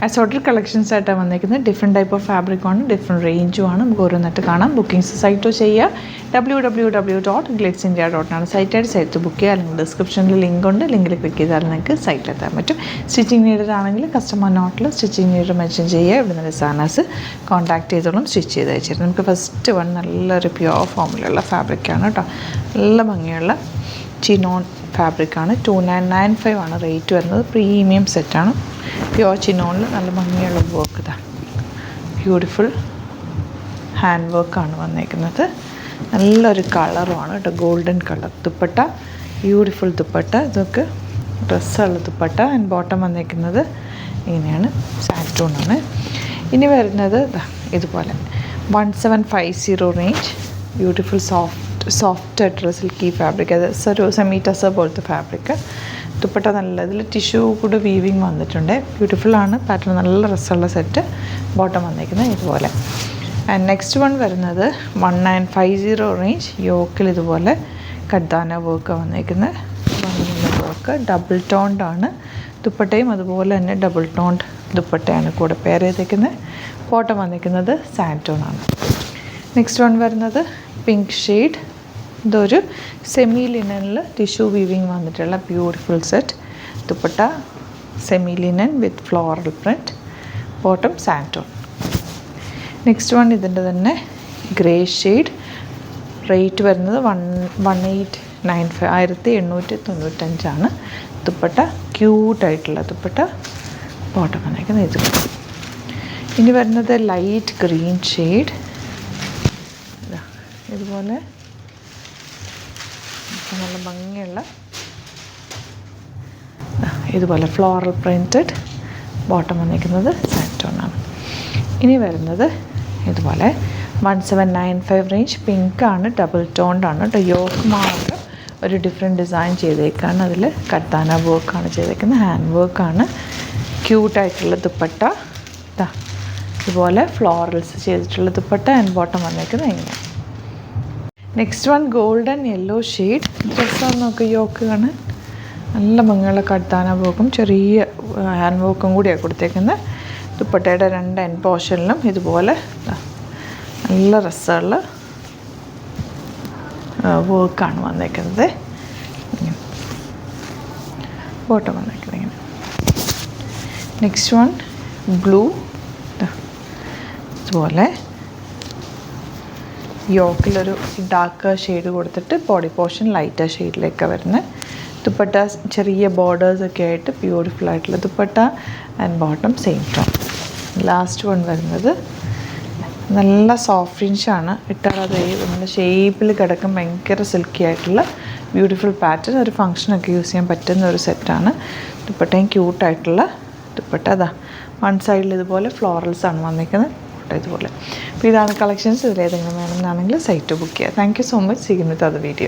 Assorted collections ആയിട്ടാണ് വന്നിരിക്കുന്നത്. Different type of ഫാബ്രിക്കാണ്, ഡിഫറെൻറ്റ് റേഞ്ചുമാണ്. നമുക്ക് ഓരോന്നിട്ട് കാണാം. ബുക്കിംഗ്സ് സൈറ്റോ ചെയ്യുക. www.glitzindia.in ആണ് സൈറ്റായിട്ട്. സൈറ്റ് ബുക്ക് ചെയ്യുക, അല്ലെങ്കിൽ ഡിസ്ക്രിപ്ഷനിൽ ലിങ്ക് ഉണ്ട്. ലിങ്കിൽ ക്ലിക്ക് ചെയ്താൽ നിങ്ങൾക്ക് സൈറ്റിലെത്താൻ പറ്റും. സ്റ്റിച്ചിങ് നീഡഡ് ആണെങ്കിൽ കസ്റ്റമർ നോട്ടിൽ സ്റ്റിച്ചിങ് നീഡ് മെൻഷൻ ചെയ്യുക. ഇവിടെ നിന്ന് സാനാസ് കോൺടാക്ട് ചെയ്തോളും, സ്റ്റിച്ച് ചെയ്ത് അയച്ചിട്ട്. നമുക്ക് ഫസ്റ്റ് വൺ നല്ലൊരു പ്യുവർ ഫോമിലുള്ള ഫാബ്രിക്കാണ് കേട്ടോ. നല്ല ഭംഗിയുള്ള ചിനോൺ ഫാബ്രിക്കാണ്. 2995 ആണ് റേറ്റ് വരുന്നത്. പ്രീമിയം സെറ്റാണ്. പ്യുവർ ചിനോണിൽ നല്ല ഭംഗിയുള്ള വർക്ക്. ഇതാ ബ്യൂട്ടിഫുൾ ഹാൻഡ് വർക്കാണ് വന്നേക്കുന്നത്. നല്ലൊരു കളറുമാണ് കേട്ടോ, golden colour. Dupatta beautiful dupatta. ഇതൊക്കെ ഡ്രസ്സുള്ള ദുപ്പട്ട. ആൻഡ് ബോട്ടം വന്നേക്കുന്നത് ഇങ്ങനെയാണ്, സാറ്റൂണാണ്. ഇനി വരുന്നത് ഇതുപോലെ 1750 റേഞ്ച്. ബ്യൂട്ടിഫുൾ സോഫ്റ്റ് ആയിട്ടുള്ള സിൽക്കി ഫാബ്രിക്. അത് ഒരു സെമി ടസർ പോലത്തെ ഫാബ്രിക്. ദുപ്പട്ട നല്ല ഇതിൽ ടിഷ്യൂ കൂടെ വീവിങ് വന്നിട്ടുണ്ട്. ബ്യൂട്ടിഫുള്ളാണ് പാറ്റേൺ. നല്ല രസമുള്ള സെറ്റ്. ബോട്ടം വന്നേക്കുന്നത് ഇതുപോലെ. ആൻഡ് നെക്സ്റ്റ് വൺ വരുന്നത് 1950 റേഞ്ച്. യോക്കിൽ ഇതുപോലെ കഡ്ദാന വർക്ക് വന്നേക്കുന്നത്. ഭംഗിയുള്ള വർക്ക്. ഡബിൾ ടോൺഡ് ആണ്. ദുപ്പട്ടയും അതുപോലെ തന്നെ ഡബിൾ ടോൺഡ് ദുപ്പട്ടയാണ് കൂടെ പെയർ ചെയ്തേക്കുന്നത്. ബോട്ടം വന്നിരിക്കുന്നത് സാൻറ്റോൺ ആണ്. നെക്സ്റ്റ് വൺ വരുന്നത് പിങ്ക് ഷെയ്ഡ്. ഇതൊരു സെമി ലിനനിൽ ടിഷ്യൂ വീവിങ് വന്നിട്ടുള്ള beautiful set. Dupatta semi linen with floral print. Bottom santoon. Next one ഇതിൻ്റെ തന്നെ ഗ്രേ ഷെയ്ഡ്. റേറ്റ് വരുന്നത് 1895 ദുപ്പട്ട ക്യൂട്ടായിട്ടുള്ള ദുപ്പട്ട. ബോട്ടം വന്നേക്കുന്നത് ഇത്. ഇനി വരുന്നത് ലൈറ്റ് ഗ്രീൻ ഷെയ്ഡ്. ഇതുപോലെ നല്ല ഭംഗിയുള്ള ഇതുപോലെ ഫ്ലോറൽ പ്രിൻറ്റഡ്. ബോട്ടം വന്നിരിക്കുന്നത് സാൻറ്റോണാണ്. ഇനി വരുന്നത് ഇതുപോലെ 1795 റേഞ്ച്. പിങ്കാണ്, ഡബിൾ ടോണ്ടാണ് കേട്ടോ. യോക്ക് മാത്രം ഒരു ഡിഫറെൻറ്റ് ഡിസൈൻ ചെയ്തേക്കാണ്. അതിൽ കഡ്ദാന വർക്കാണ് ചെയ്തേക്കുന്നത്. ഹാൻഡ് വർക്കാണ്. ക്യൂട്ടായിട്ടുള്ള ദുപ്പട്ട. ഇതുപോലെ ഫ്ലോറൽസ് ചെയ്തിട്ടുള്ള ദുപ്പട്ട. ആൻഡ് ബോട്ടം വന്നേക്കുന്നത് എങ്ങനെയാണ്. Next one golden yellow shade. ഡ്രസ്സാണ് നോക്കുക. യോക്ക് കാണാൻ നല്ല ഭംഗിയുള്ള കഡ്ദാന വർക്കും ചെറിയ ഹാൻഡ് വർക്കും കൂടിയാണ് കൊടുത്തേക്കുന്നത്. ദുപ്പട്ടയുടെ രണ്ട് എൻഡ് പോർഷനിലും ഇതുപോലെ നല്ല രസമുള്ള വർക്കാണ് വന്നേക്കുന്നത്. ബോട്ടം വന്നേക്കുന്നത് ഇങ്ങനെ. Next one blue. ഇതുപോലെ യോക്കിലൊരു ഡാർക്ക് ഷെയ്ഡ് കൊടുത്തിട്ട് ബോഡി പോർഷൻ ലൈറ്റർ ഷെയ്ഡിലേക്കാണ് വരുന്നത്. ദുപ്പട്ട ചെറിയ ബോർഡേഴ്സൊക്കെ ആയിട്ട് ബ്യൂട്ടിഫുൾ ആയിട്ടുള്ള dupatta. And bottom same tone. Last one വരുന്നത് നല്ല സോഫ്റ്റ് ഫിനിഷാണ്. ഇട്ടാൽ അത് നല്ല ഷേപ്പിൽ കിടക്കും. ഭയങ്കര സിൽക്കി ആയിട്ടുള്ള ബ്യൂട്ടിഫുൾ പാറ്റേൺ. ഒരു ഫങ്ഷനൊക്കെ യൂസ് ചെയ്യാൻ പറ്റുന്ന ഒരു സെറ്റാണ്. ദുപ്പട്ടയും ക്യൂട്ടായിട്ടുള്ള ദുപ്പട്ട. വൺ സൈഡിൽ ഇതുപോലെ ഫ്ലോറൽസാണ് വന്നിരിക്കുന്നത്. ഇതുപോലെ. അപ്പോൾ ഇതാണ് കളക്ഷൻസ്. ഇതിലേതെങ്കിലും വേണമെന്നാണെങ്കിൽ സൈറ്റ് ബുക്ക് ചെയ്യുക. Thank you so much. See you with other video.